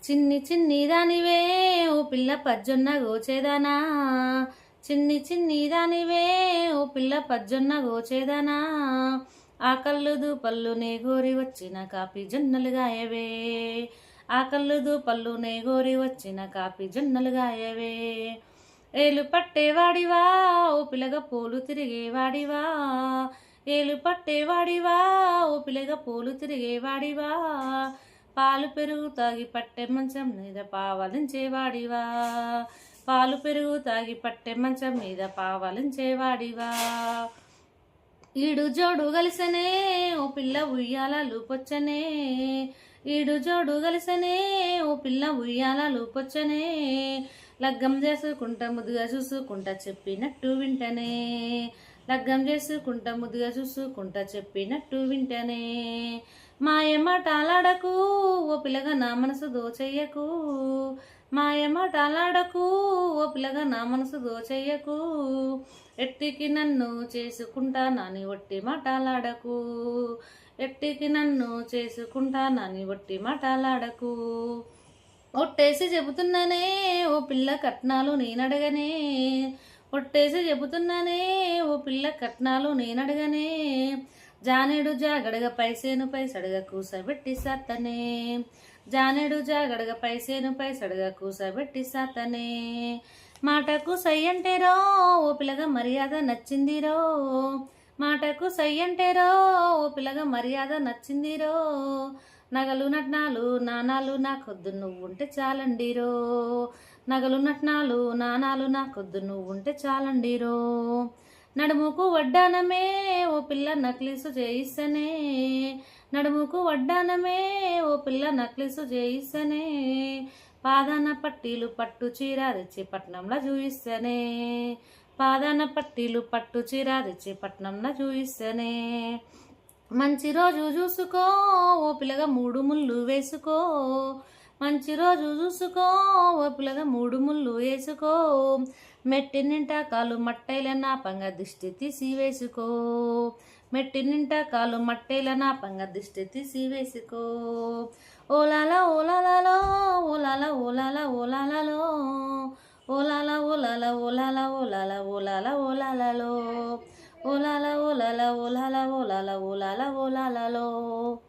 చిన్ని చిన్ని దానివే ఓ పిల్ల పజ్జొన్న గోచేదానా, చిన్ని చిన్ని దానివే ఓ పిల్ల పజ్జొన్న గోచేదానా, ఆ కళ్ళు దూపళ్ళు నే గోరి వచ్చిన కాపి జొన్నలు గాయవే, ఆ కళ్ళు దూపళ్ళు నే గోరి వచ్చిన కాపి జొన్నలు గాయవే. ఏలు పట్టేవాడివా ఓ పిల్లగ పోలు తిరిగేవాడివా, ఏలు పట్టేవాడివా ఓ పిల్లగ పోలు తిరిగేవాడివా, పాలు పెరుగు తాగి పట్టె మంచం మీద పావలించేవాడివా, పాలు పెరుగు తాగి పట్టె మంచం మీద పావలించేవాడివా. ఈడు జోడు గలిసనే ఓ పిల్ల ఉయ్యాల లూపొచ్చనే, ఈడు జోడు గలిసనే ఓ పిల్ల ఉయ్యాల లూపొచ్చనే, లగ్గం చేసుకుంటా ముదుగా చూసుకుంటా చెప్పినట్టు వింటనే, లగ్గం చేసుకుంటా ముదుగా చూసుకుంటా చెప్పినట్టు వింటనే. మాయమాటలాడకు ఓ పిల్లగా నా మనసు దోచెయ్యకు, మాయమాటలాడకు ఓ పిల్లగా నా మనసు దోచెయ్యకు, ఎట్టికి నన్ను చేసుకుంటానని ఒట్టి మాటలాడకు, ఎట్టికి నన్ను చేసుకుంటానని ఒట్టి మాటలాడకు. ఒట్టేసి చెబుతున్నానే ఓ పిల్ల కట్నాలు నేనడగనే, ఒట్టేసి చెబుతున్నానే ఓ పిల్ల కట్నాలు నేనడగనే, జానేడు జాగడగ పైసేను పైసడగ కూసబెట్టి సాతనే, జానేడు జాగడగ పైసేను పైసడగ కూసబెట్టి సాతనే. మాటకు సై అంటేరో ఓ పిల్లగా మర్యాద నచ్చిందిరో, మాటకు సై అంటేరో ఓ పిల్లగా మర్యాద నచ్చిందిరో, నగలు నట్నాలు నాణాలు నాకొద్దు నువ్వుంటే చాలండిరో, నగలు నట్నాలు నాణాలు నాకొద్దు నువ్వుంటే చాలండిరో. నడుముకు వడ్డానమే ఓ పిల్ల నక్లీసు చేయిస్తనే, నడుముకు వడ్డానమే ఓ పిల్ల నక్లీసు చేయిస్తనే, పాదాన పట్టీలు పట్టు చీర తెచ్చి పట్నంలో చూయిస్తనే, పాదాన పట్టీలు పట్టు చీర తెచ్చి పట్నంలో చూయిస్తనే. మంచి రోజు చూసుకో ఓ పిల్లగా మూడు ముళ్ళు వేసుకో, మంచి రోజు చూసుకో ఓ పిల్లగా మూడు ముళ్ళు వేసుకో, మెట్టి నింటా కాలు మట్టైల నా పంగ దిష్టి తీసి వేసుకో, మెట్టి నింటా కాలు మట్టైల నా పంగ దిష్టి తీసి వేసుకో. ఓలాల ఓలాలలో ఓలాల ఓలాల ఓలాలలో, ఓలాల ఓలాల ఓలాల ఓలాల ఓలాల ఓలాలలో, ఓలాల ఓలాల ఓలాల ఓలాల ఓలాల ఓలాలలో.